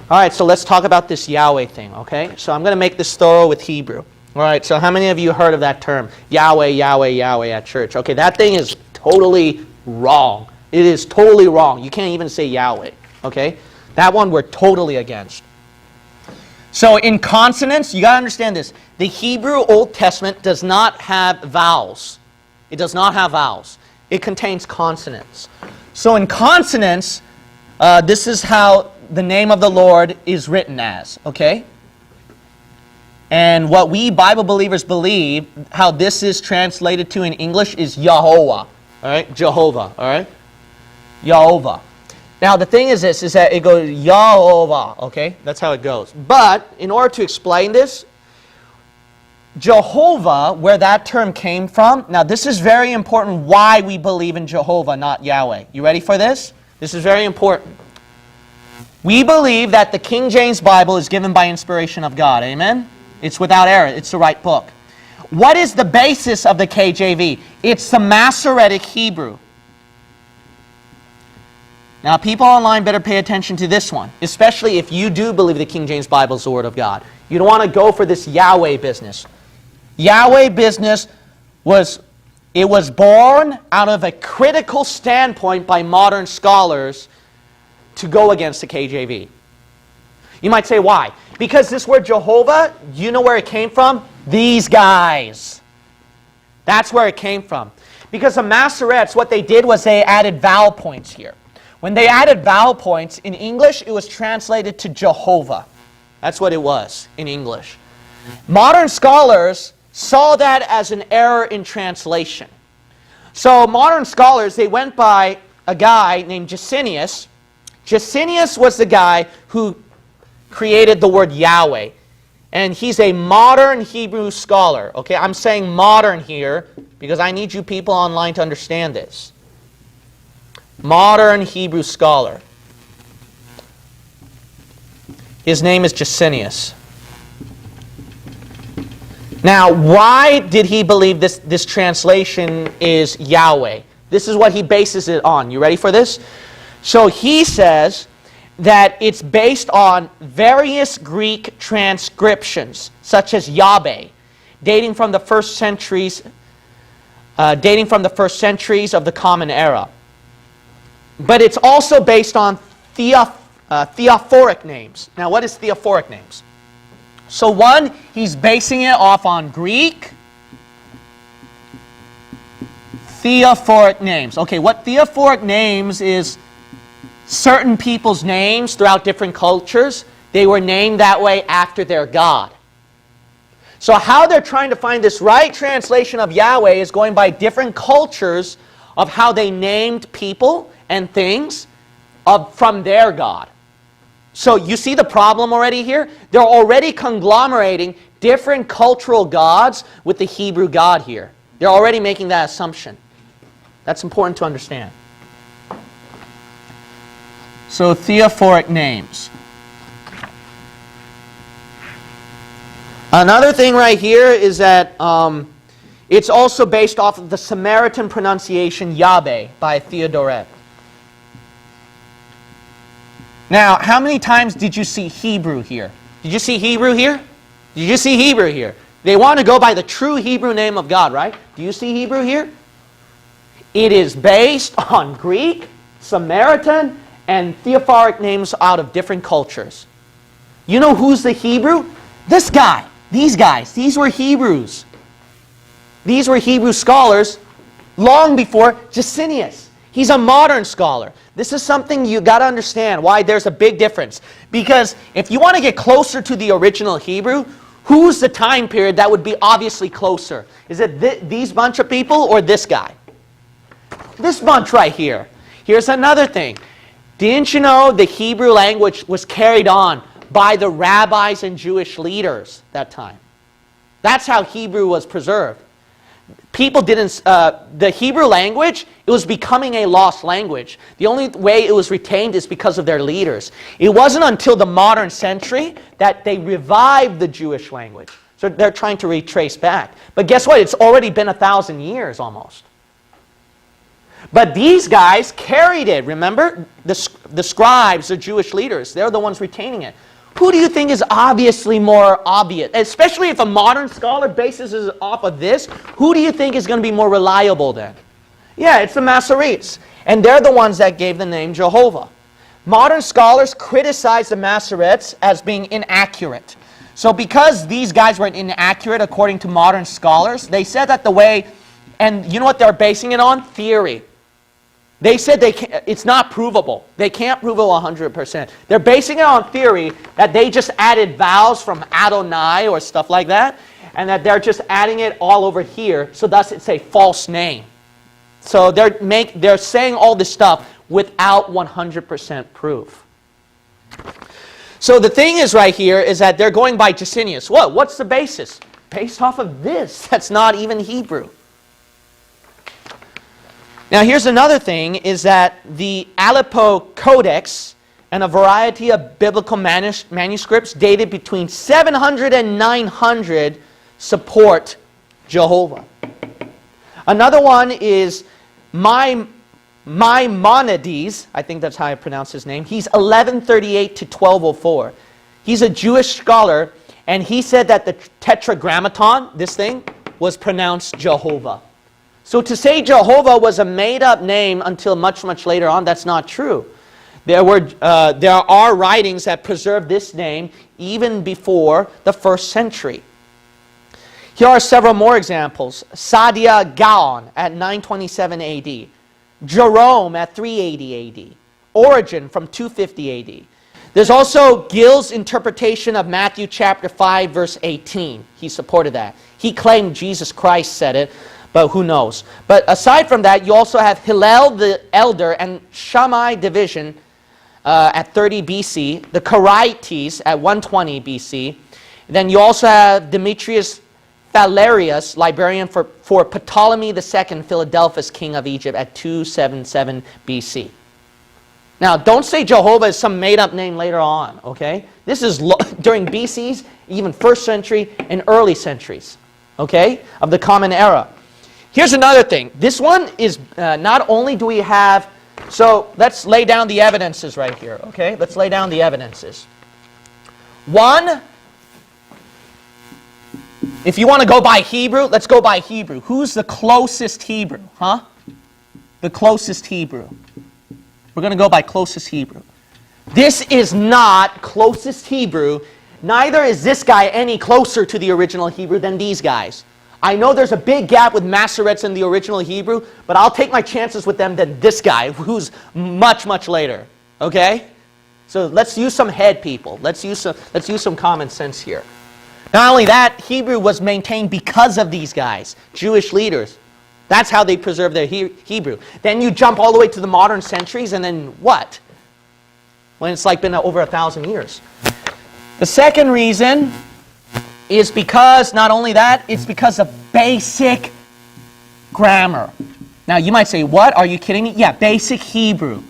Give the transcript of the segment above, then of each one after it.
All right, so let's talk about this Yahweh thing, okay? So I'm going to make this thorough with Hebrew. All right, so how many of you heard of that term? Yahweh, Yahweh, Yahweh at church. Okay, that thing is totally wrong. It is totally wrong. You can't even say Yahweh, okay? That one we're totally against. So in consonants, you got to understand this. The Hebrew Old Testament does not have vowels. It does not have vowels. It contains consonants. So in consonants, this is how the name of the Lord is written as, okay? And what we Bible believers believe, how this is translated to in English is Jehovah, all right? Jehovah, all right? Jehovah. Now the thing is this, is that it goes Jehovah, okay? That's how it goes. But in order to explain this, Jehovah, where that term came from, now this is very important why we believe in Jehovah, not Yahweh. You ready for this? This is very important. We believe that the King James Bible is given by inspiration of God. Amen? It's without error. It's the right book. What is the basis of the KJV? It's the Masoretic Hebrew. Now, people online better pay attention to this one, especially if you do believe the King James Bible is the Word of God. You don't want to go for this Yahweh business. Yahweh business was born out of a critical standpoint by modern scholars to go against the KJV. You might say, why? Because this word Jehovah, you know where it came from? These guys. That's where it came from. Because the Masoretes, what they did was they added vowel points here. When they added vowel points, in English, it was translated to Jehovah. That's what it was in English. Modern scholars saw that as an error in translation. So modern scholars, they went by a guy named Jusinius. Jusinius was the guy who created the word Yahweh. And he's a modern Hebrew scholar. Okay, I'm saying modern here because I need you people online to understand this. Modern Hebrew scholar. His name is Jusinius. Now, why did he believe this translation is Yahweh? This is what he bases it on. You ready for this? So he says that it's based on various Greek transcriptions, such as Yahweh, dating from the first centuries of the Common Era. But it's also based on theophoric names. Now, what is theophoric names? So one, he's basing it off on Greek theophoric names. Okay, what theophoric names is certain people's names throughout different cultures. They were named that way after their God. So how they're trying to find this right translation of Yahweh is going by different cultures of how they named people and things from their God. So you see the problem already here? They're already conglomerating different cultural gods with the Hebrew God here. They're already making that assumption. That's important to understand. So theophoric names. Another thing right here is that it's also based off of the Samaritan pronunciation Yahweh by Theodoret. Now, how many times did you see Hebrew here? Did you see Hebrew here? Did you see Hebrew here? They want to go by the true Hebrew name of God, right? Do you see Hebrew here? It is based on Greek, Samaritan, and theophoric names out of different cultures. You know who's the Hebrew? This guy. These guys. These were Hebrews. These were Hebrew scholars long before Jusinius. He's a modern scholar. This is something you got to understand why there's a big difference. Because if you want to get closer to the original Hebrew, who's the time period that would be obviously closer? Is it these bunch of people or this guy? This bunch right here. Here's another thing. Didn't you know the Hebrew language was carried on by the rabbis and Jewish leaders that time? That's how Hebrew was preserved. People didn't, the Hebrew language, it was becoming a lost language. The only way it was retained is because of their leaders. It wasn't until the modern century that they revived the Jewish language. So they're trying to retrace back. But guess what? It's already been 1,000 years almost. But these guys carried it, remember? The scribes, the Jewish leaders, they're the ones retaining it. Who do you think is obviously more obvious? Especially if a modern scholar bases it off of this, who do you think is going to be more reliable then? Yeah, it's the Masoretes. And they're the ones that gave the name Jehovah. Modern scholars criticize the Masoretes as being inaccurate. So because these guys were inaccurate according to modern scholars, they said that the way, and you know what they're basing it on? Theory. They said it's not provable. They can't prove it 100%. They're basing it on theory that they just added vowels from Adonai or stuff like that, and that they're just adding it all over here, so thus it's a false name. So they're saying all this stuff without 100% proof. So the thing is right here is that they're going by Gesenius. What's the basis? Based off of this. That's not even Hebrew. Now here's another thing, is that the Aleppo Codex and a variety of biblical manuscripts dated between 700 and 900 support Jehovah. Another one is Maimonides, I think that's how I pronounce his name. He's 1138 to 1204. He's a Jewish scholar, and he said that the Tetragrammaton, this thing, was pronounced Jehovah. So to say Jehovah was a made-up name until much, much later on, that's not true. There are writings that preserve this name even before the 1st century. Here are several more examples. Sadia Gaon at 927 AD. Jerome at 380 AD. Origen from 250 AD. There's also Gill's interpretation of Matthew chapter 5 verse 18. He supported that. He claimed Jesus Christ said it, but who knows. But aside from that, you also have Hillel the Elder and Shammai division at 30 BC. The Karaites at 120 BC. Then you also have Demetrius Phalereus, librarian for Ptolemy II, Philadelphus, king of Egypt, at 277 BC. Now, don't say Jehovah is some made-up name later on, okay? This is during BCs, even 1st century and early centuries, okay, of the Common Era. Here's another thing. This one is, not only do we have, so let's lay down the evidences right here, okay? Let's lay down the evidences. One, if you want to go by Hebrew, let's go by Hebrew. Who's the closest Hebrew, huh? The closest Hebrew. We're going to go by closest Hebrew. This is not closest Hebrew. Neither is this guy any closer to the original Hebrew than these guys. I know there's a big gap with Masoretes and the original Hebrew, but I'll take my chances with them than this guy, who's much, much later. Okay? So let's use some head, people. Let's use some common sense here. Not only that, Hebrew was maintained because of these guys, Jewish leaders. That's how they preserve their Hebrew. Then you jump all the way to the modern centuries, and then what? When it's like been over 1,000 years. The second reason is because, not only that, it's because of basic grammar. Now you might say, what? Are you kidding me? Yeah, basic Hebrew.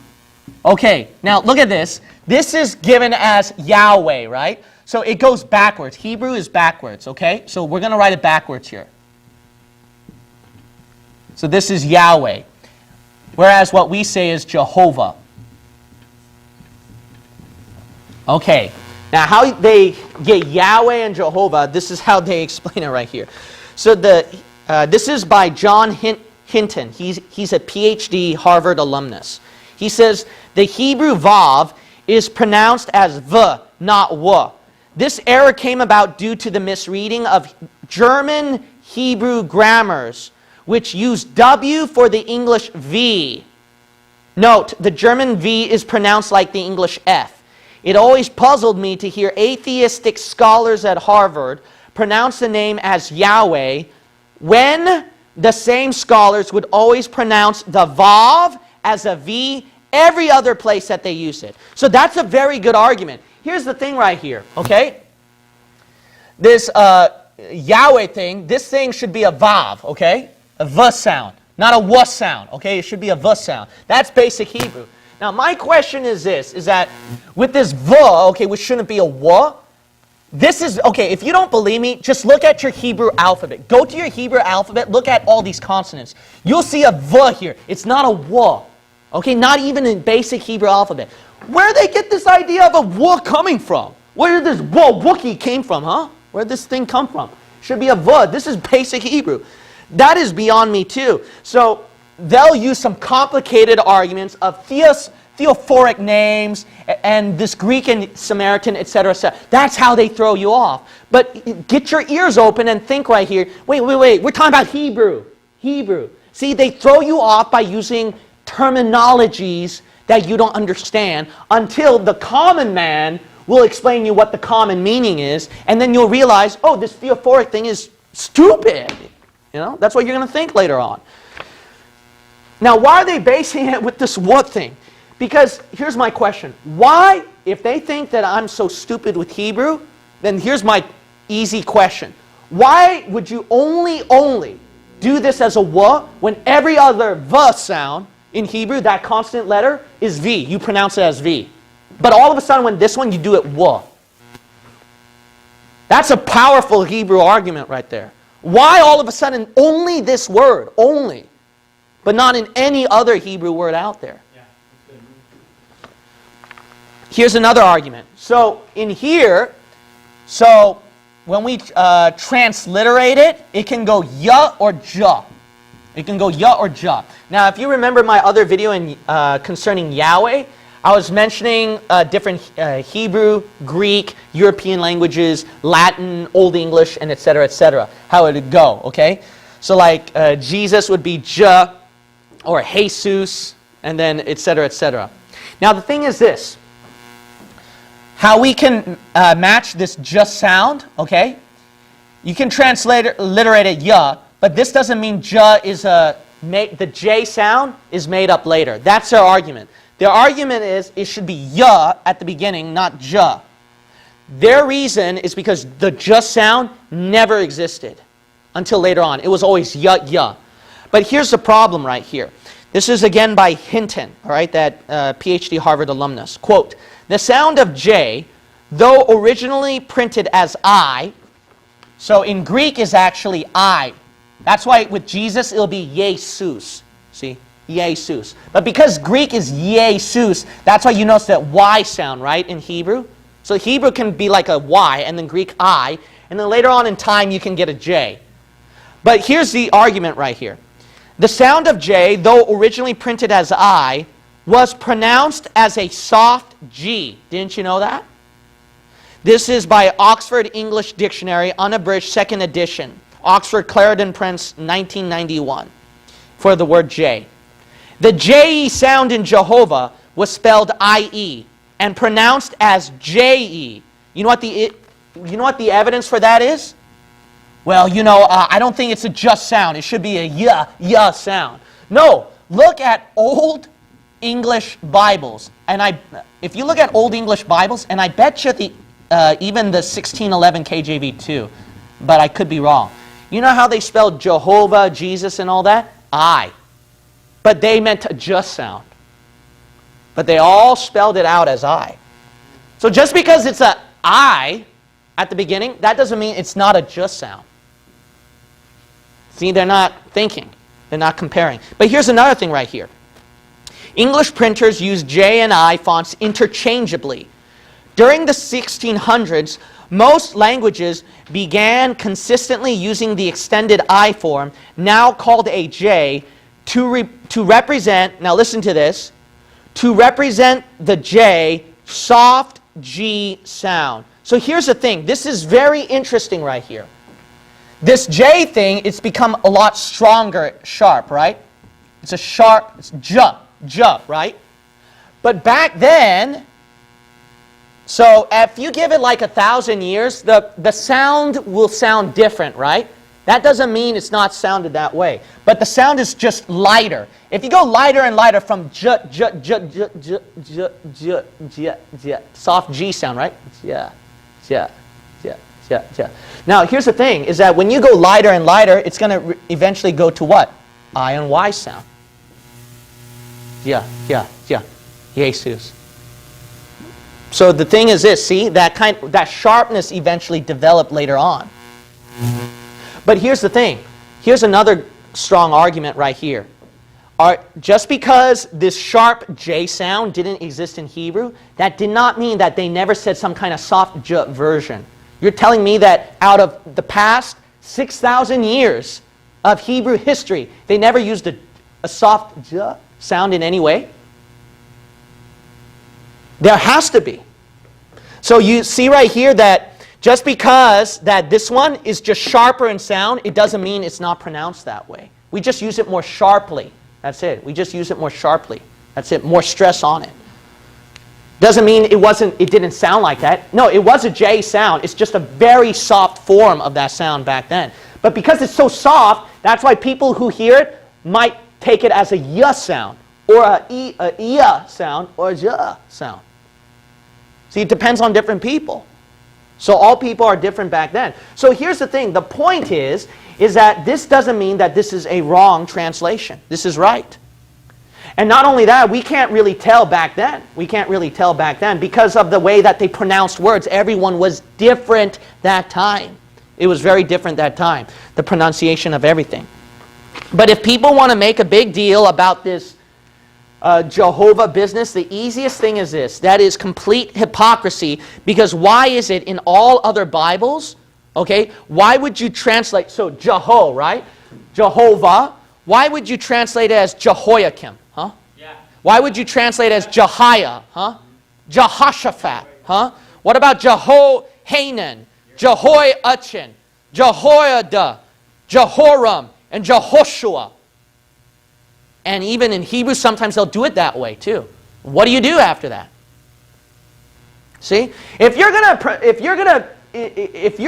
Okay, now look at this. This is given as Yahweh, right? So it goes backwards. Hebrew is backwards, okay? So we're going to write it backwards here. So this is Yahweh. Whereas what we say is Jehovah. Okay. Now how they get Yahweh and Jehovah, this is how they explain it right here. So this is by John Hinton. He's a PhD Harvard alumnus. He says, the Hebrew vav is pronounced as v, not w. This error came about due to the misreading of German Hebrew grammars, which use W for the English V. Note, the German V is pronounced like the English F. It always puzzled me to hear atheistic scholars at Harvard pronounce the name as Yahweh when the same scholars would always pronounce the Vav as a V every other place that they use it. So that's a very good argument. Here's the thing right here, okay? This Yahweh thing, this thing should be a Vav, okay? A V sound, not a W sound, okay? It should be a V sound. That's basic Hebrew. Now my question is this, is that with this V, okay, which shouldn't be a W, This is, okay, if you don't believe me, just look at your Hebrew alphabet. Go to your Hebrew alphabet, look at all these consonants. You'll see a V here. It's not a W. Okay, not even in basic Hebrew alphabet. Where do they get this idea of a W coming from? Where did this Wookiee came from, huh? Where did this thing come from? Should be a V. This is basic Hebrew. That is beyond me too. So they'll use some complicated arguments of theophoric names and this Greek and Samaritan, etc., etc. That's how they throw you off. But get your ears open and think right here. Wait. We're talking about Hebrew. Hebrew. See, they throw you off by using terminologies that you don't understand until the common man will explain you what the common meaning is, and then you'll realize, oh, this theophoric thing is stupid. You know, that's what you're going to think later on. Now, why are they basing it with this what thing? Because here's my question. Why, if they think that I'm so stupid with Hebrew, then here's my easy question. Why would you only do this as a w when every other v sound in Hebrew, that consonant letter, is v? You pronounce it as v. But all of a sudden, when this one, you do it w. That's a powerful Hebrew argument right there. Why all of a sudden only this word, only, but not in any other Hebrew word out there? Here's another argument. So in here, so when we transliterate it, it can go ya or ja. It can go ya or ja. Now, if you remember my other video concerning Yahweh, I was mentioning different Hebrew, Greek, European languages, Latin, Old English, and etc., how it would go, okay? So like Jesus would be Ja, or Jesus, and then etc., Now the thing is this. How we can match this just sound, okay? You can transliterate it ya, but this doesn't mean ja is the J sound is made up later. That's their argument. Their argument is it should be ya at the beginning, not ja. Their reason is because the just sound never existed until later on. It was always ya. But here's the problem right here. This is again by Hinton, all right, that PhD Harvard alumnus. Quote, the sound of J, though originally printed as I, so in Greek is actually I. That's why with Jesus it'll be Jesus. See? Jesus. But because Greek is Jesus, that's why you notice that Y sound, right, in Hebrew? So Hebrew can be like a Y, and then Greek I, and then later on in time you can get a J. But here's the argument right here. The sound of J, though originally printed as I, was pronounced as a soft G. Didn't you know that? This is by Oxford English Dictionary, unabridged, 2nd edition. Oxford Clarendon Prince, 1991, for the word J. The J-E sound in Jehovah was spelled I-E and pronounced as J-E. You know what the evidence for that is? Well, you know, I don't think it's a just sound. It should be a ya sound. No, look at Old English Bibles. And if you look at Old English Bibles, and I bet you even the 1611 KJV too, but I could be wrong. You know how they spelled Jehovah, Jesus, and all that? I. But they meant a just sound. But they all spelled it out as I. So just because it's a I at the beginning, that doesn't mean it's not a just sound. See, they're not thinking. They're not comparing. But here's another thing right here. English printers use J and I fonts interchangeably. During the 1600s, most languages began consistently using the extended I form, now called a J, to represent, now listen to this, to represent the J soft G sound. So here's the thing. This is very interesting right here. This J thing, it's become a lot stronger, sharp, right? It's a sharp, it's J, right? But back then, so if you give it like 1,000 years, the sound will sound different, right? That doesn't mean it's not sounded that way. But the sound is just lighter. If you go lighter and lighter from soft G sound, right? Yeah. Now, here's the thing, is that when you go lighter and lighter, it's going to eventually go to what? I and Y sound. Yeah. Jesus. So the thing is this, see, that sharpness eventually developed later on. But here's the thing. Here's another strong argument right here. Just because this sharp J sound didn't exist in Hebrew, that did not mean that they never said some kind of soft J version. You're telling me that out of the past 6,000 years of Hebrew history, they never used a soft J sound in any way? There has to be. So you see right here that just because that this one is just sharper in sound, it doesn't mean it's not pronounced that way. We just use it more sharply. That's it. We just use it more sharply. That's it. More stress on it. Doesn't mean it didn't sound like that. No, it was a J sound. It's just a very soft form of that sound back then. But because it's so soft, that's why people who hear it might take it as a Y sound, or a Y sound, or a J sound. See, it depends on different people. So all people are different back then. So here's the thing. The point is that this doesn't mean that this is a wrong translation. This is right. And not only that, we can't really tell back then. We can't really tell back then because of the way that they pronounced words. Everyone was different that time. It was very different that time, the pronunciation of everything. But if people want to make a big deal about this Jehovah business, the easiest thing is this. That is complete hypocrisy, because why is it in all other Bibles, okay, why would you translate, so Jeho, right? Jehovah, why would you translate it as Jehoiakim, huh? Yeah. Why would you translate it as Jehiah, huh? Jehoshaphat, huh? What about Jehohanan, Jehoiachin, Jehoiada, Jehoram, and Jehoshua? And even in Hebrew, sometimes they'll do it that way too. What do you do after that? See, if you're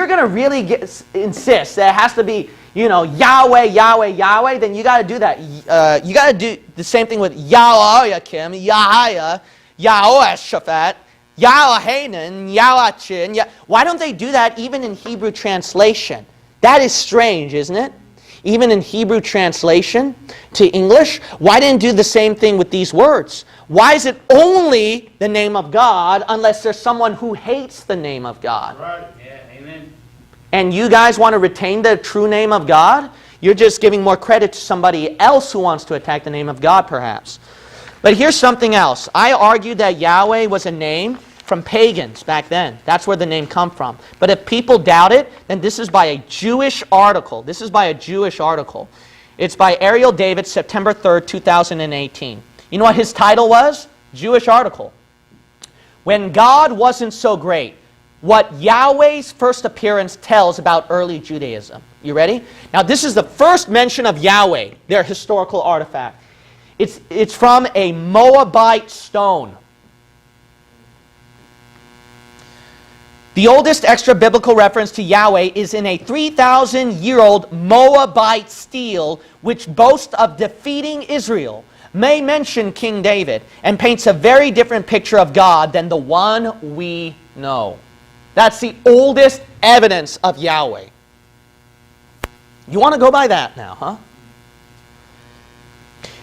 gonna really insist that it has to be, you know, Yahweh, Yahweh, Yahweh, then you got to do that. You got to do the same thing with Yahoiakim, Yahiah, Yahoshaphat, Yahohanan, Yahoachin. Why don't they do that even in Hebrew translation? That is strange, isn't it? Even in Hebrew translation to English, why didn't do the same thing with these words? Why is it only the name of God unless there's someone who hates the name of God? Right. Yeah, amen. And you guys want to retain the true name of God? You're just giving more credit to somebody else who wants to attack the name of God, perhaps. But here's something else. I argued that Yahweh was a name from pagans back then. That's where the name come from. But if people doubt it, then this is by a Jewish article. This is by a Jewish article. It's by Ariel David, September 3rd, 2018. You know what his title was? Jewish article. When God wasn't so great. What Yahweh's first appearance tells about early Judaism. You ready? Now this is the first mention of Yahweh, their historical artifact. It's from a Moabite stone. The oldest extra-biblical reference to Yahweh is in a 3,000-year-old Moabite stele which boasts of defeating Israel, may mention King David, and paints a very different picture of God than the one we know. That's the oldest evidence of Yahweh. You want to go by that now, huh?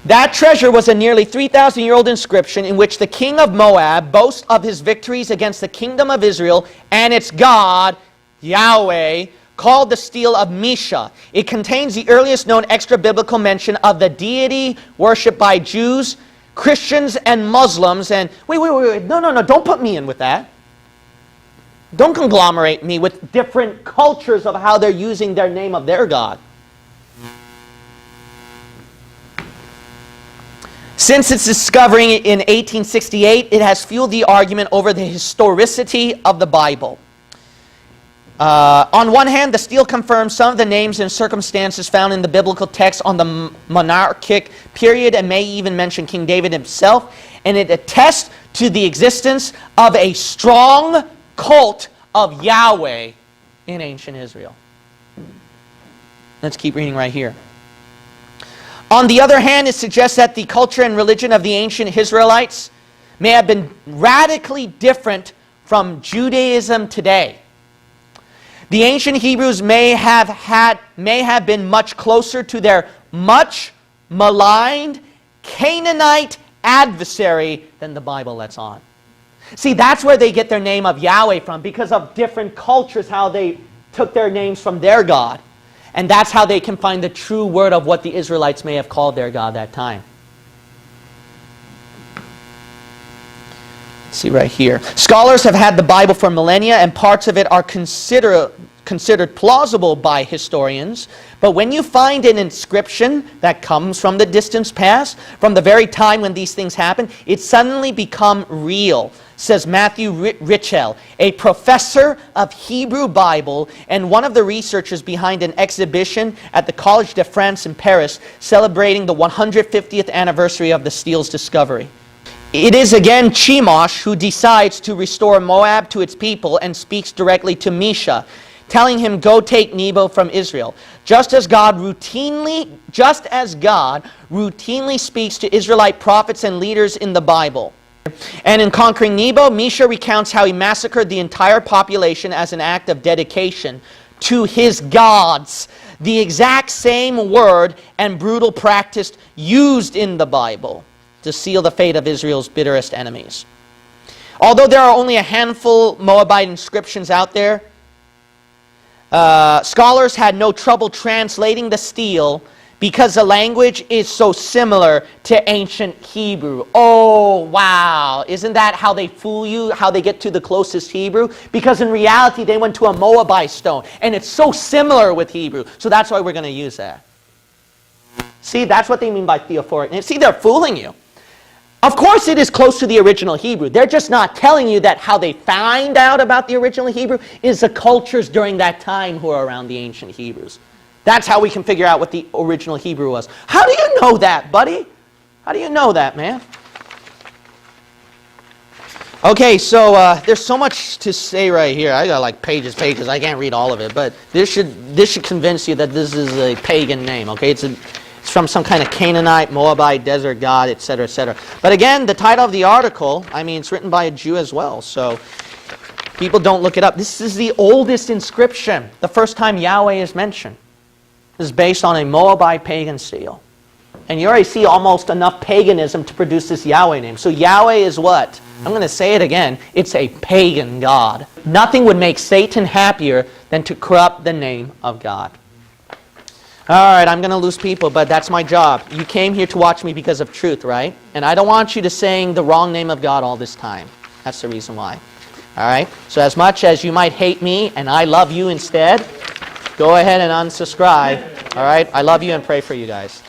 That treasure was a nearly 3,000-year-old inscription in which the king of Moab boasts of his victories against the kingdom of Israel and its God, Yahweh, called the stele of Mesha. It contains the earliest known extra-biblical mention of the deity worshipped by Jews, Christians, and Muslims. And wait, no, don't put me in with that. Don't conglomerate me with different cultures of how they're using their name of their God. Since its discovery in 1868, it has fueled the argument over the historicity of the Bible. On one hand, the stele confirms some of the names and circumstances found in the biblical text on the monarchic period and may even mention King David himself, and it attests to the existence of a strong cult of Yahweh in ancient Israel. Let's keep reading right here. On the other hand, it suggests that the culture and religion of the ancient Israelites may have been radically different from Judaism today. The ancient Hebrews may have been much closer to their much maligned Canaanite adversary than the Bible lets on. See, that's where they get their name of Yahweh from, because of different cultures, how they took their names from their God. And that's how they can find the true word of what the Israelites may have called their God that time. Let's see right here. Scholars have had the Bible for millennia, and parts of it are considered plausible by historians. But when you find an inscription that comes from the distant past, from the very time when these things happen, it suddenly become real, says Matthew Richel, a professor of Hebrew Bible and one of the researchers behind an exhibition at the Collège de France in Paris celebrating the 150th anniversary of the steel's discovery. It is again Chemosh who decides to restore Moab to its people and speaks directly to Mesha, telling him, go take Nebo from Israel. Just as God routinely speaks to Israelite prophets and leaders in the Bible. And in conquering Nebo, Mesha recounts how he massacred the entire population as an act of dedication to his gods. The exact same word and brutal practice used in the Bible to seal the fate of Israel's bitterest enemies. Although there are only a handful Moabite inscriptions out there, scholars had no trouble translating the stele because the language is so similar to ancient Hebrew. Oh, wow. Isn't that how they fool you, how they get to the closest Hebrew? Because in reality, they went to a Moabite stone, and it's so similar with Hebrew. So that's why we're going to use that. See, that's what they mean by theophoric. See, they're fooling you. Of course it is close to the original Hebrew. They're just not telling you that how they find out about the original Hebrew is the cultures during that time who are around the ancient Hebrews. That's how we can figure out what the original Hebrew was. How do you know that, buddy? How do you know that, man? Okay, so there's so much to say right here. I got like pages. I can't read all of it, but this should convince you that this is a pagan name. Okay, it's from some kind of Canaanite, Moabite, desert god, etc., etc. But again, the title of the article, I mean, it's written by a Jew as well, so people don't look it up. This is the oldest inscription. The first time Yahweh is mentioned. This is based on a Moabite pagan stele. And you already see almost enough paganism to produce this Yahweh name. So Yahweh is what? I'm going to say it again. It's a pagan god. Nothing would make Satan happier than to corrupt the name of God. All right, I'm going to lose people, but that's my job. You came here to watch me because of truth, right? And I don't want you to saying the wrong name of God all this time. That's the reason why. All right? So as much as you might hate me and I love you instead, go ahead and unsubscribe. All right? I love you and pray for you guys.